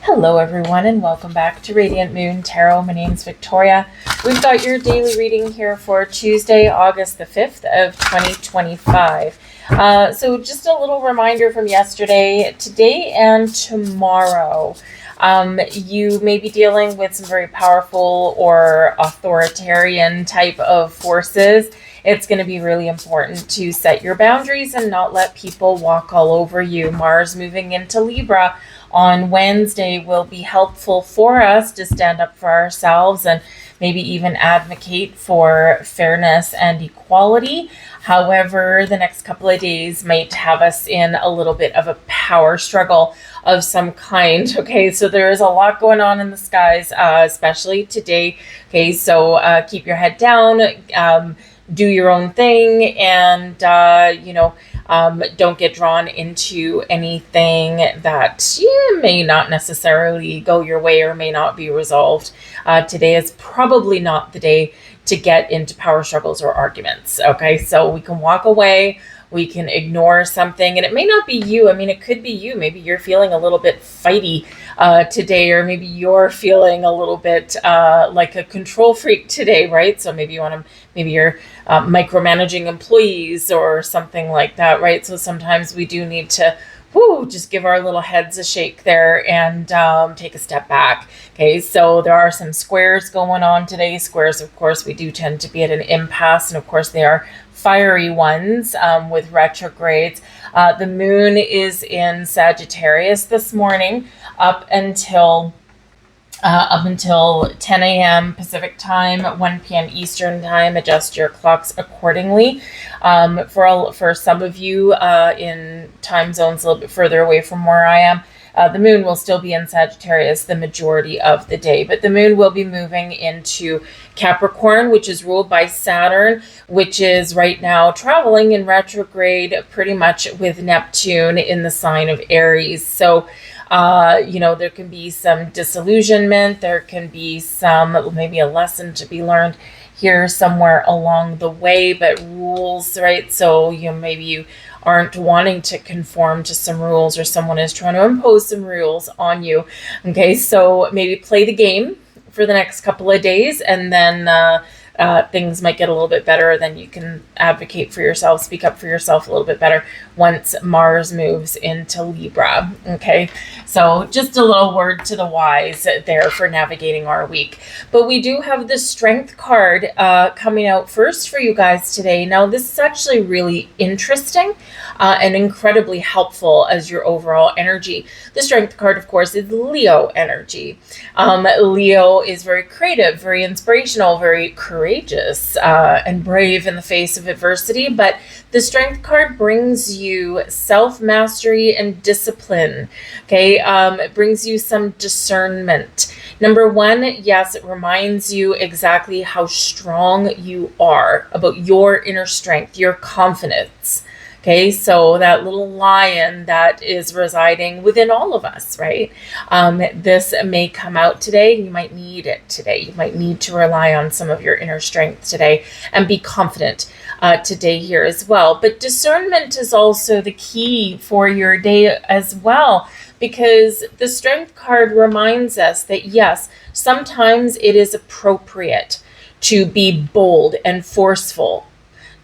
Hello everyone and welcome back to Radiant Moon Tarot. My name's Victoria. We've got your daily reading here for Tuesday, August the 5th of 2025. So just a little reminder from yesterday, today and tomorrow, you may be dealing with some very powerful or authoritarian type of forces. It's going to be really important to set your boundaries and not let people walk all over you. Mars moving into Libra on Wednesday will be helpful for us to stand up for ourselves and maybe even advocate for fairness and equality. However, the next couple of days might have us in a little bit of a power struggle of some kind. Okay, so there is a lot going on in the skies, especially today. Okay, so keep your head down, do your own thing, and don't get drawn into anything that may not necessarily go your way or may not be resolved. Today is probably not the day to get into power struggles or arguments. Okay, so we can walk away, we can ignore something, and it may not be you. I mean, it could be you. Maybe you're feeling a little bit fighty today, or maybe you're feeling a little bit like a control freak today, right? So maybe you're micromanaging employees or something like that, right? So sometimes we do need to just give our little heads a shake there and take a step back. Okay, so there are some squares going on today. Squares, of course, we do tend to be at an impasse, and of course they are fiery ones with retrogrades. The moon is in Sagittarius this morning up until 10 a.m. Pacific time, 1 p.m. Eastern time. Adjust your clocks accordingly. For some of you in time zones a little bit further away from where I am, the moon will still be in Sagittarius the majority of the day, but the moon will be moving into Capricorn, which is ruled by Saturn, which is right now traveling in retrograde pretty much with Neptune in the sign of Aries. So there can be some disillusionment. There can be maybe a lesson to be learned here somewhere along the way, but rules, right? So, maybe you aren't wanting to conform to some rules, or someone is trying to impose some rules on you. Okay, so maybe play the game for the next couple of days, and then things might get a little bit better. Then you can advocate for yourself, speak up for yourself a little bit better once Mars moves into Libra. Okay, so just a little word to the wise there for navigating our week. But we do have the Strength card coming out first for you guys today. Now, this is actually really interesting and incredibly helpful as your overall energy. The Strength card, of course, is Leo energy. Leo is very creative, very inspirational, very courageous and brave in the face of adversity, but the Strength card brings you self-mastery and discipline. Okay, it brings you some discernment. Number one, yes, it reminds you exactly how strong you are, about your inner strength, your confidence. Okay, so that little lion that is residing within all of us, right? This may come out today. You might need it today. You might need to rely on some of your inner strength today and be confident today here as well. But discernment is also the key for your day as well, because the Strength card reminds us that, yes, sometimes it is appropriate to be bold and forceful,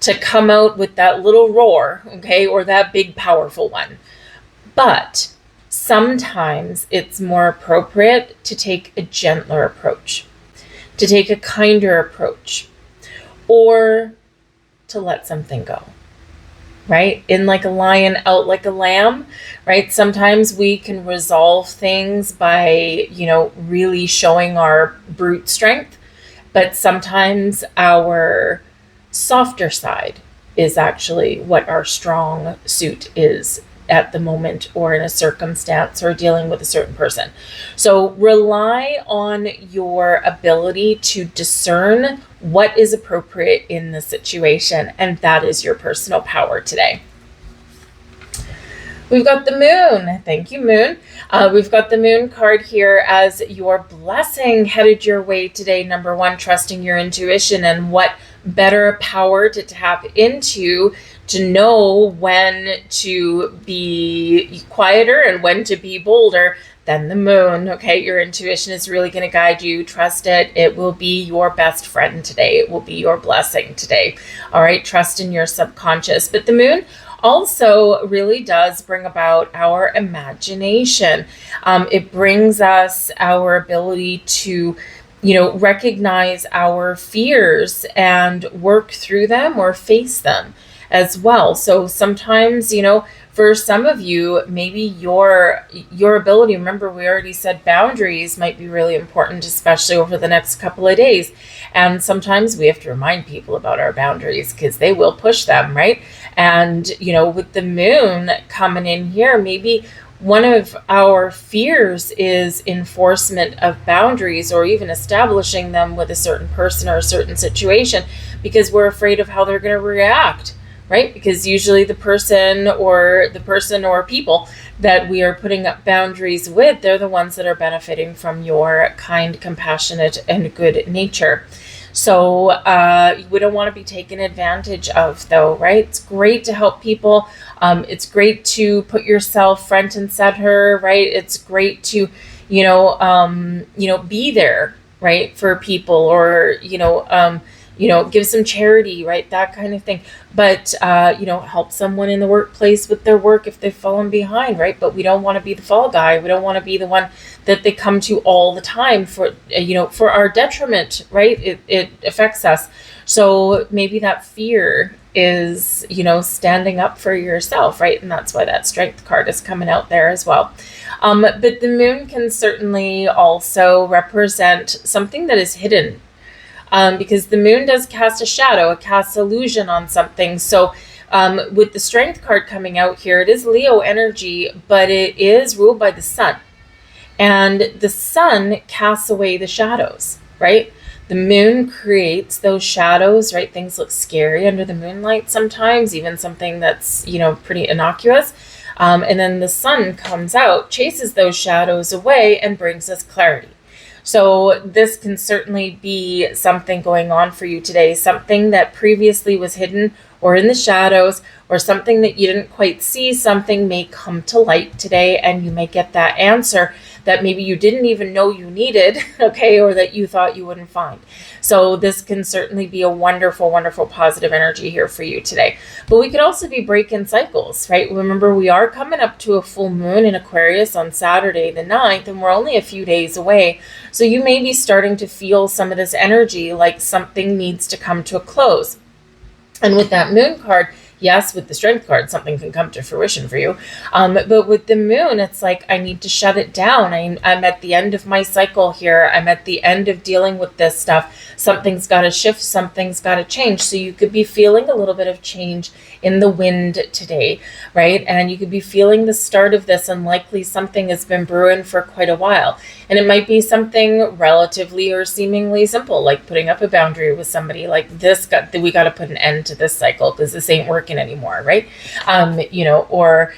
to come out with that little roar, okay, or that big powerful one. But sometimes it's more appropriate to take a gentler approach, to take a kinder approach, or to let something go, right? In like a lion, out like a lamb, right? Sometimes we can resolve things by, really showing our brute strength, but sometimes our softer side is actually what our strong suit is at the moment, or in a circumstance, or dealing with a certain person. So rely on your ability to discern what is appropriate in the situation, and that is your personal power today. We've got the moon. Thank you, moon. We've got the moon card here as your blessing headed your way today. Number one, trusting your intuition, and what better power to tap into to know when to be quieter and when to be bolder than the moon. Okay, your intuition is really going to guide you. Trust it. It will be your best friend today. It will be your blessing today. All right, trust in your subconscious. But the moon also really does bring about our imagination. It brings us our ability to, recognize our fears and work through them or face them as well. So sometimes, for some of you, maybe your ability, remember we already said boundaries might be really important, especially over the next couple of days. And sometimes we have to remind people about our boundaries because they will push them, right? And, with the moon coming in here, maybe one of our fears is enforcement of boundaries or even establishing them with a certain person or a certain situation because we're afraid of how they're going to react, right? Because usually the person or people that we are putting up boundaries with, they're the ones that are benefiting from your kind, compassionate, and good nature. So we don't want to be taken advantage of, though, right? It's great to help people. It's great to put yourself front and center, right? It's great to, be there, right, for people, or give some charity, right, that kind of thing. But help someone in the workplace with their work if they've fallen behind, right? But we don't want to be the fall guy. We don't want to be the one that they come to all the time for our detriment, right? It affects us. So maybe that fear is, standing up for yourself, right? And that's why that strength card is coming out there as well. But the moon can certainly also represent something that is hidden, because the moon does cast a shadow, it casts illusion on something. So with the strength card coming out here, it is Leo energy, but it is ruled by the sun. And the sun casts away the shadows, right? The moon creates those shadows, right? Things look scary under the moonlight sometimes, even something that's, pretty innocuous. And then the sun comes out, chases those shadows away, and brings us clarity. So this can certainly be something going on for you today, something that previously was hidden or in the shadows, or something that you didn't quite see. Something may come to light today, and you may get that answer that maybe you didn't even know you needed, okay, or that you thought you wouldn't find. So this can certainly be a wonderful, wonderful positive energy here for you today. But we could also be breaking cycles, right? Remember, we are coming up to a full moon in Aquarius on Saturday the 9th, and we're only a few days away. So you may be starting to feel some of this energy, like something needs to come to a close. And with that moon card, yes, with the strength card, something can come to fruition for you. But with the moon, it's like, I need to shut it down. I'm at the end of my cycle here. I'm at the end of dealing with this stuff. Something's got to shift. Something's got to change. So you could be feeling a little bit of change in the wind today, right? And you could be feeling the start of this, and likely something has been brewing for quite a while. And it might be something relatively or seemingly simple, like putting up a boundary with somebody, like we got to put an end to this cycle because this ain't working anymore, right? Or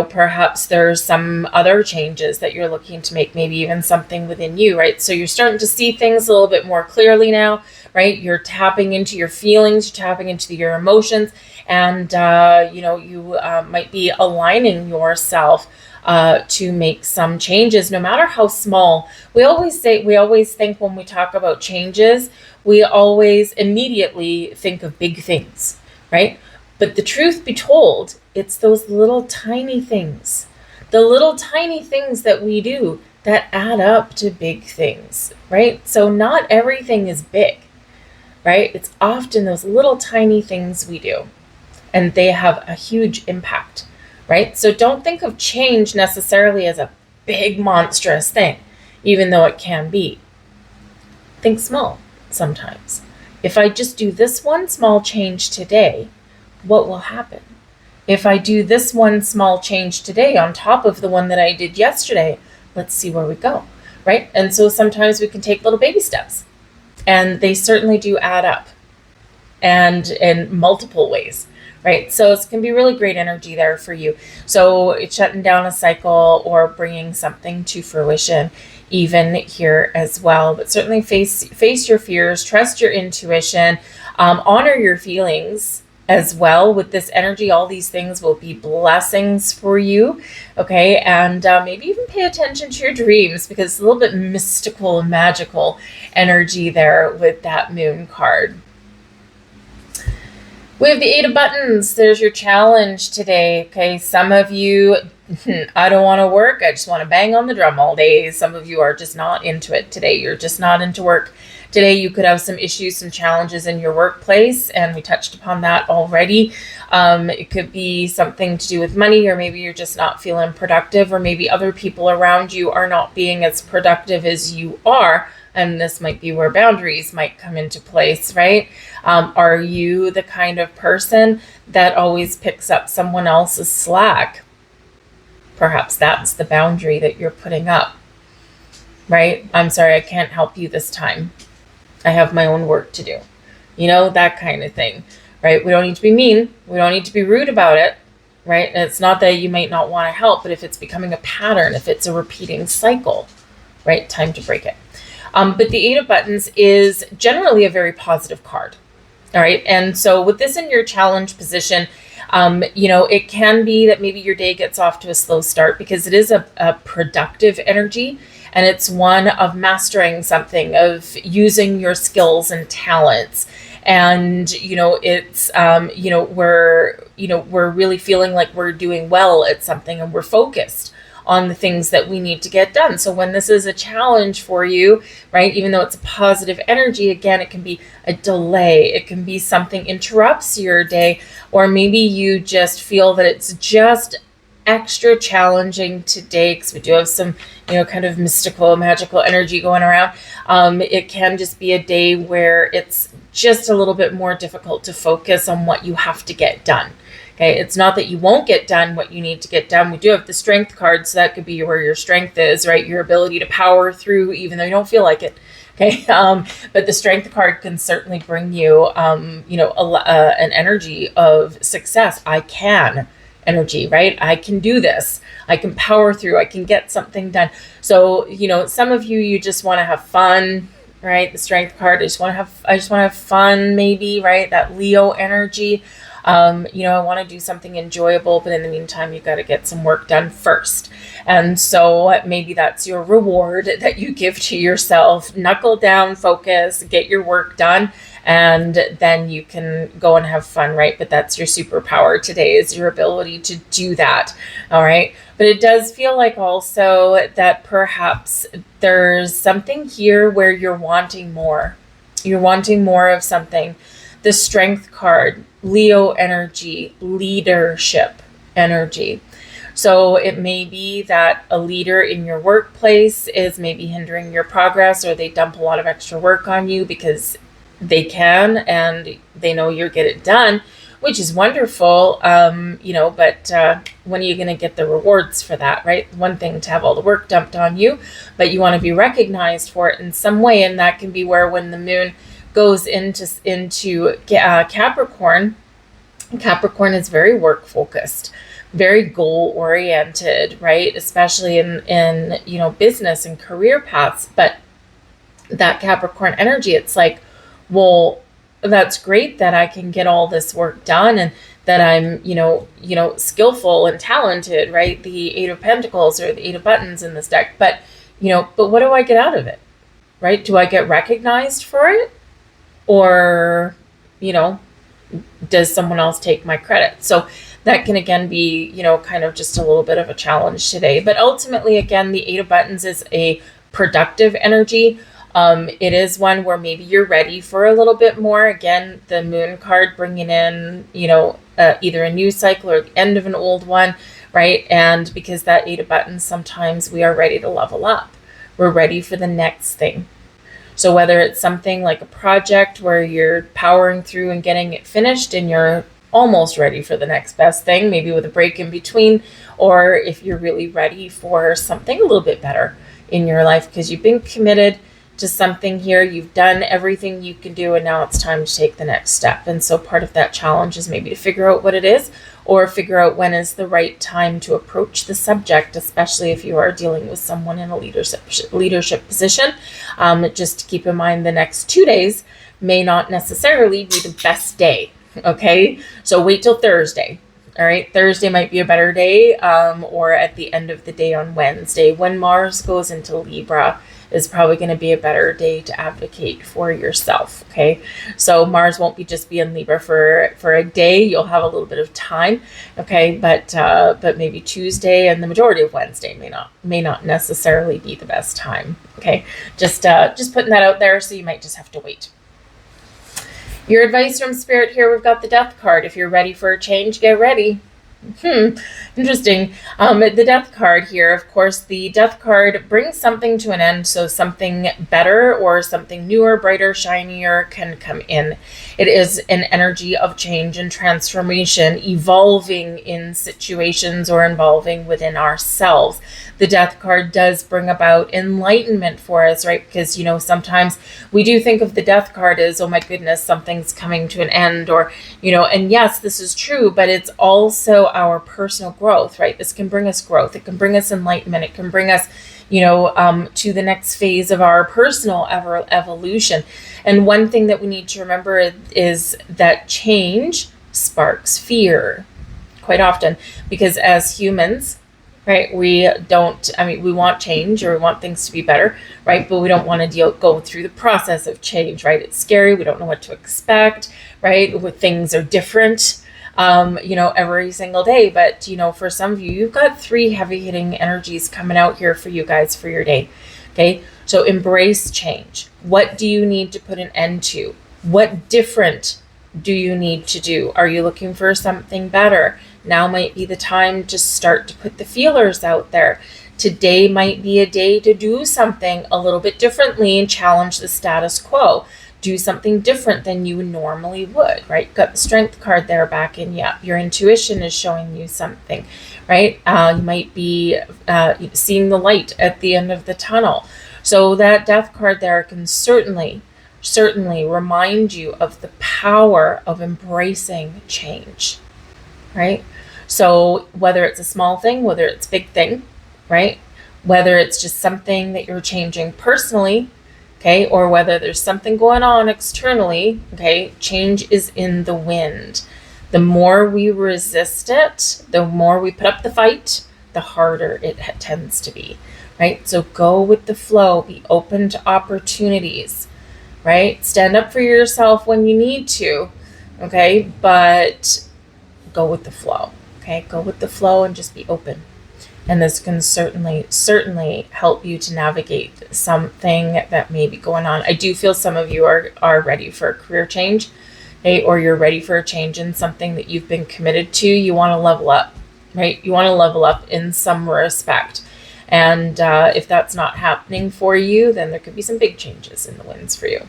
perhaps there's some other changes that you're looking to make, maybe even something within you, right? So you're starting to see things a little bit more clearly now, right? You're tapping into your feelings, you're tapping into your emotions, and you might be aligning yourself to make some changes, no matter how small. We always think when we talk about changes, we always immediately think of big things, right? But the truth be told, it's those little tiny things, the little tiny things that we do that add up to big things, right? So not everything is big, right? It's often those little tiny things we do, and they have a huge impact, right? So don't think of change necessarily as a big monstrous thing, even though it can be. Think small sometimes. If I just do this one small change today, what will happen? If I do this one small change today on top of the one that I did yesterday, let's see where we go, right? And so sometimes we can take little baby steps, and they certainly do add up, and in multiple ways, right? So it can be really great energy there for you. So it's shutting down a cycle or bringing something to fruition even here as well. But certainly face your fears, trust your intuition, honor your feelings, as well with this energy. All these things will be blessings for you, okay? And maybe even pay attention to your dreams, because it's a little bit mystical and magical energy there with that moon card. We have the 8 of buttons. There's your challenge today, okay? Some of you, I don't want to work. I just want to bang on the drum all day. Some of you are just not into it today. You're just not into work. Today, you could have some issues, some challenges in your workplace, and we touched upon that already. It could be something to do with money, or maybe you're just not feeling productive, or maybe other people around you are not being as productive as you are, and this might be where boundaries might come into place, right? Are you the kind of person that always picks up someone else's slack? Perhaps that's the boundary that you're putting up, right? I'm sorry, I can't help you this time. I have my own work to do. You know, that kind of thing, right? We don't need to be mean. We don't need to be rude about it, right? And it's not that you might not want to help, but if it's becoming a pattern, if it's a repeating cycle, right? Time to break it. But the 8 of buttons is generally a very positive card. All right. And so with this in your challenge position, it can be that maybe your day gets off to a slow start, because it is a productive energy. And it's one of mastering something, of using your skills and talents. And, it's, we're really feeling like we're doing well at something, and we're focused on the things that we need to get done. So when this is a challenge for you, right, even though it's a positive energy, again, it can be a delay. It can be something interrupts your day, or maybe you just feel that it's just extra challenging today, because we do have some, kind of mystical, magical energy going around. It can just be a day where it's just a little bit more difficult to focus on what you have to get done. Okay, it's not that you won't get done what you need to get done. We do have the strength card, so that could be where your strength is, right? Your ability to power through even though you don't feel like it. Okay, but the strength card can certainly bring you, an energy of success. I can energy, right? I can do this. I can power through. I can get something done. So, some of you just want to have fun, right? The strength card, I just want to have fun, maybe, right? That Leo energy. I want to do something enjoyable, but in the meantime, you've got to get some work done first. And so maybe that's your reward that you give to yourself. Knuckle down, focus, get your work done, and then you can go and have fun, right? But that's your superpower today, is your ability to do that. All right. But it does feel like also that perhaps there's something here where you're wanting more. You're wanting more of something. The strength card, Leo energy, leadership energy. So it may be that a leader in your workplace is maybe hindering your progress, or they dump a lot of extra work on you because they can and they know you'll get it done, which is wonderful. But when are you going to get the rewards for that, right? One thing to have all the work dumped on you, but you want to be recognized for it in some way. And that can be where, when the moon goes into Capricorn. Capricorn is very work focused, very goal oriented, right? Especially in business and career paths. But that Capricorn energy, it's like, well, that's great that I can get all this work done, and that I'm, skillful and talented, right? The 8 of Pentacles, or the 8 of buttons in this deck. But what do I get out of it, right? Do I get recognized for it? Or, does someone else take my credit? So that can, again, be, kind of just a little bit of a challenge today. But ultimately, again, the 8 of buttons is a productive energy. It is one where maybe you're ready for a little bit more. Again, the moon card bringing in, either a new cycle or the end of an old one, right? And because that 8 of buttons, sometimes we are ready to level up. We're ready for the next thing. So whether it's something like a project where you're powering through and getting it finished, and you're almost ready for the next best thing, maybe with a break in between, or if you're really ready for something a little bit better in your life because you've been committed to something here, you've done everything you can do, and now it's time to take the next step. And so part of that challenge is maybe to figure out what it is, or figure out when is the right time to approach the subject, especially if you are dealing with someone in a leadership position. Just to keep in mind, the next 2 days may not necessarily be the best day Okay, so wait till Thursday. All right, Thursday might be a better day, or at the end of the day on Wednesday. When Mars goes into Libra is probably going to be a better day to advocate for yourself. Okay, so Mars won't be just be in Libra for a day. You'll have a little bit of time. Okay, but maybe Tuesday and the majority of Wednesday may not necessarily be the best time. Okay, just putting that out there. So you might just have to wait. Your advice from Spirit here, we've got the Death card. If you're ready for a change, get ready. Interesting. The Death card here, of course, the Death card brings something to an end, so something better or something newer, brighter, shinier can come in. It is an energy of change and transformation, evolving in situations or involving within ourselves. The Death card does bring about enlightenment for us, right? Because, sometimes we do think of the Death card as, oh my goodness, something's coming to an end, or, and yes, this is true, but it's also our personal growth, right? This can bring us growth. It can bring us enlightenment. It can bring us, to the next phase of our personal evolution. And one thing that we need to remember is that change sparks fear quite often, because as humans, right, we want change, or we want things to be better, right? But we don't want to go through the process of change, right? It's scary. We don't know what to expect, right? When things are different, every single day. But, for some of you, you've got 3 heavy hitting energies coming out here for you guys for your day. Okay. So embrace change. What do you need to put an end to? What different do you need to do? Are you looking for something better? Now might be the time to start to put the feelers out there. Today might be a day to do something a little bit differently and challenge the status quo. Do something different than you normally would, right? Got the Strength card there back in. Yeah, your intuition is showing you something, right? You might be seeing the light at the end of the tunnel. So that Death card there can certainly remind you of the power of embracing change, right? So whether it's a small thing, whether it's a big thing, right? Whether it's just something that you're changing personally, okay, or whether there's something going on externally, okay, change is in the wind. The more we resist it, the more we put up the fight, the harder it tends to be, right? So go with the flow, be open to opportunities, right? Stand up for yourself when you need to, okay, but go with the flow, okay? Go with the flow and just be open. And this can certainly help you to navigate something that may be going on. I do feel some of you are ready for a career change, okay? Or you're ready for a change in something that you've been committed to. You want to level up, right? You want to level up in some respect. And if that's not happening for you, then there could be some big changes in the winds for you.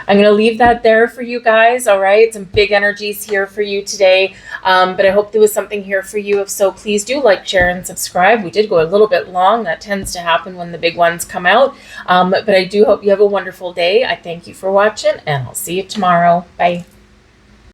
I'm going to leave that there for you guys. All right. Some big energies here for you today. But I hope there was something here for you. If so, please do like, share, and subscribe. We did go a little bit long. That tends to happen when the big ones come out. But I do hope you have a wonderful day. I thank you for watching, and I'll see you tomorrow. Bye.